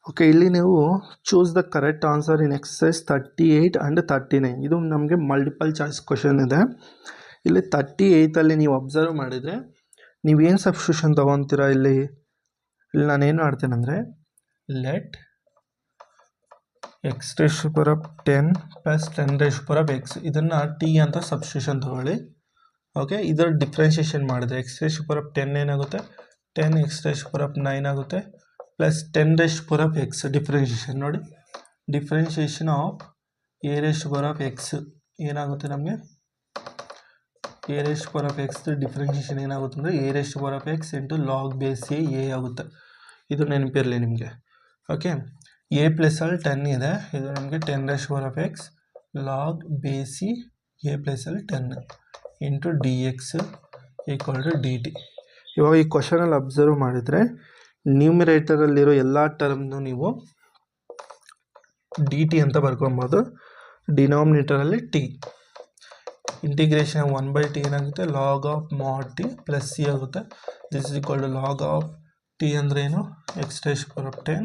Okay, ಇಲ್ಲಿ ನೀವು choose the correct answer in exercise 38 and 39. ಇದು ನಮಗೆ ಮಲ್ಟಿಪಲ್ ಚಾಯ್ಸ್ ಕ್ವಶನ್ ಇದೆ. ಇಲ್ಲಿ 38ಅಲ್ಲಿ ನೀವು ಅಬ್ಸರ್ವ್ ಮಾಡಿದರೆ ನೀವೇನು ಸಬ್ಸ್ಟಿಟ್ಯೂಷನ್ ತೊಗೊತೀರಾ? ಇಲ್ಲಿ ನಾನೇನು ಮಾಡ್ತೇನೆ ಅಂದರೆ, let x raise to power of 10 plus 10 raise to power of x, ಇದನ್ನು ಟಿ ಅಂತ ಸಬ್ಸ್ಟಿಟ್ಯೂಷನ್ ತೊಗೊಳ್ಳಿ. ಓಕೆ, ಇದರ ಡಿಫ್ರೆನ್ಷಿಯೇಷನ್ ಮಾಡಿದರೆ x raise to power of 10 ಏನಾಗುತ್ತೆ, 10 x raise to power of 9 ಆಗುತ್ತೆ, plus 10 raise to power of x differentiation ನೋಡಿ. Differentiation of a raise to power of x ಏನಾಗುತ್ತೆ ನಮಗೆ, a raise to power of x differentiation ಏನಾಗುತ್ತೆ ಅಂದರೆ A raise to power of X into log base A ಆಗುತ್ತೆ. ಇದು ನೆನಪಿರಲಿ ನಿಮಗೆ. Okay, A plus ಅಲ್ಲಿ 10 ಇದೆ, ಇದು ನಮಗೆ 10 raise to power of x log base a plus ಅಲ್ಲಿ 10 into d x equal to d t. ಇವಾಗ ಈ ಕ್ವಶನಲ್ಲಿ ಅಬ್ಸರ್ವ್ ಮಾಡಿದರೆ ನ್ಯೂಮಿರೇಟರಲ್ಲಿರೋ ಎಲ್ಲ ಟರ್ಮ್ನು ನೀವು ಡಿ ಟಿ ಅಂತ ಬರ್ಕೊಬೋದು, ಡಿನಾಮಿನೇಟರಲ್ಲಿ ಟಿ. ಇಂಟಿಗ್ರೇಷನ್ 1/t ಏನಾಗುತ್ತೆ, log of mod t plus c ಆಗುತ್ತೆ. This is equal to log of t ಅಂದರೆ ಏನು, x raise to power of 10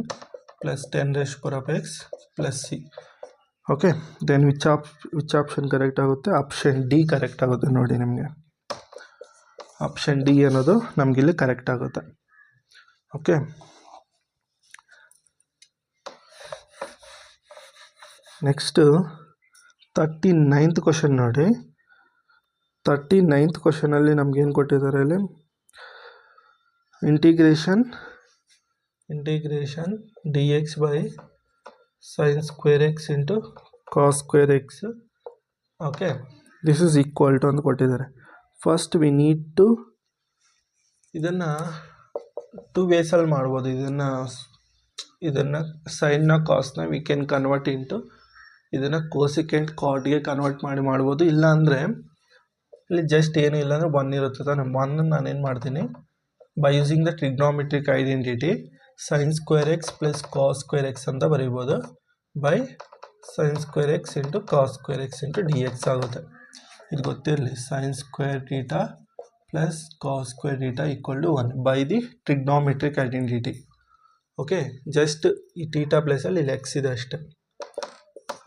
plus 10 raise to power of x plus c. Okay, then which option correct ಆಗುತ್ತೆ? Option D correct ಆಗುತ್ತೆ ನೋಡಿ. ನಿಮಗೆ option D ಅನ್ನೋದು ನಮಗಿಲ್ಲಿ correct ಆಗುತ್ತೆ. Okay, next 39th question ನೋಡಿ. 39th ಕ್ವಶನಲ್ಲಿ ನಮಗೇನು ಕೊಟ್ಟಿದ್ದಾರೆ ಇಲ್ಲಿ, integration D X by sine square X into cos square X. Okay, this is equal to ಅಂತ ಕೊಟ್ಟಿದ್ದಾರೆ. ಫಸ್ಟ್ ವಿ ನೀಡ್ ಟು ಇದನ್ನು 2 ವೇಸಲ್ಲಿ ಮಾಡ್ಬೋದು. ಇದನ್ನು ಸೈನ್ನ ಕಾಸ್ನ ವಿ ಕ್ಯಾನ್ ಕನ್ವರ್ಟ್ ಇಂಟು ಇದನ್ನು ಕೋಸಿಕೆಂಟ್ ಕಾಟ್ಗೆ ಕನ್ವರ್ಟ್ ಮಾಡ್ಬೋದು. ಇಲ್ಲ ಅಂದರೆ ಇಲ್ಲಿ ಜಸ್ಟ್ ಏನೂ ಇಲ್ಲ ಅಂದರೆ 1 ಇರುತ್ತೆ ತಾನೆ. 1 ನಾನೇನು ಮಾಡ್ತೀನಿ, by using the trigonometric identity sine square x plus cos square x ಅಂತ ಬರೀಬೋದು. By sine square X into cos square X into d x ಆಗುತ್ತೆ. ಇದು ಗೊತ್ತಿರಲಿ, sine square theta plus cos square theta equal to 1 by the trigonometric identity. Okay, just ಈ theta ಪ್ಲೇಸಲ್ಲಿ ಇಲ್ಲಿ x ಇದೆ ಅಷ್ಟೆ.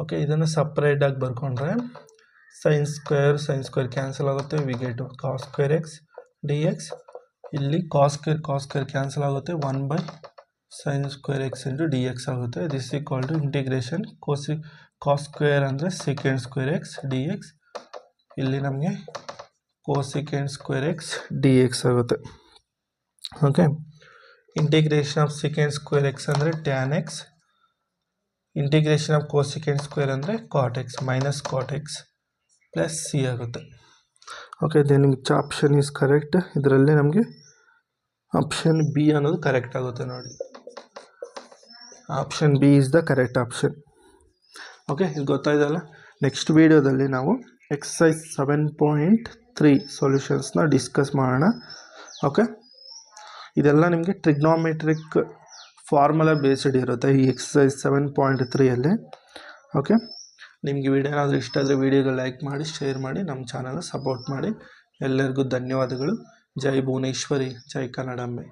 ಓಕೆ, ಇದನ್ನು ಸಪ್ರೇಟಾಗಿ ಬರ್ಕೊಂಡ್ರೆ ಸೈನ್ ಸ್ಕ್ವೇರ್ ಕ್ಯಾನ್ಸಲ್ ಆಗುತ್ತೆ, we get cos square x d x. ಇಲ್ಲಿ ಕಾಸ್ ಸ್ಕ್ವೇರ್ ಕ್ಯಾನ್ಸಲ್ ಆಗುತ್ತೆ, 1 by sine square X into d x ಆಗುತ್ತೆ. This equal to integration cos square ಅಂದರೆ secant square x d x. ಇಲ್ಲಿ ನಮಗೆ cosecant square x d x ಆಗುತ್ತೆ. Okay, integration of secant square x ಅಂದರೆ tan x, integration of cosecant square ಅಂದರೆ cot x minus cot x plus c ಆಗುತ್ತೆ. Okay, then which option is correct? ಇದರಲ್ಲಿ ನಮಗೆ option B ಅನ್ನೋದು correct ಆಗುತ್ತೆ ನೋಡಿ. Option B is the correct option. Okay, ಇದು ಗೊತ್ತಾಯ್ತಲ್ಲ. ನೆಕ್ಸ್ಟ್ ವೀಡಿಯೋದಲ್ಲಿ ನಾವು ಎಕ್ಸಸೈಸ್ 7.3 ಸೊಲ್ಯೂಷನ್ಸ್ನ ಡಿಸ್ಕಸ್ ಮಾಡೋಣ. ಓಕೆ, ಇದೆಲ್ಲ ನಿಮಗೆ ಟ್ರಿಗ್ನೋಮೆಟ್ರಿಕ್ ಫಾರ್ಮುಲಾ ಬೇಸ್ಡ್ ಇರುತ್ತೆ ಈ ಎಕ್ಸಸೈಸ್ 7.3ಅಲ್ಲಿ. ಓಕೆ, ನಿಮಗೆ ವಿಡಿಯೋ ಏನಾದರೂ ಇಷ್ಟ ಆದರೆ ವಿಡಿಯೋಗೆ ಲೈಕ್ ಮಾಡಿ, ಶೇರ್ ಮಾಡಿ, ನಮ್ಮ ಚಾನಲ್ನ ಸಪೋರ್ಟ್ ಮಾಡಿ. ಎಲ್ಲರಿಗೂ ಧನ್ಯವಾದಗಳು. ಜೈ ಭುವನೇಶ್ವರಿ, ಜೈ ಕನ್ನಡಾಂಬೆ.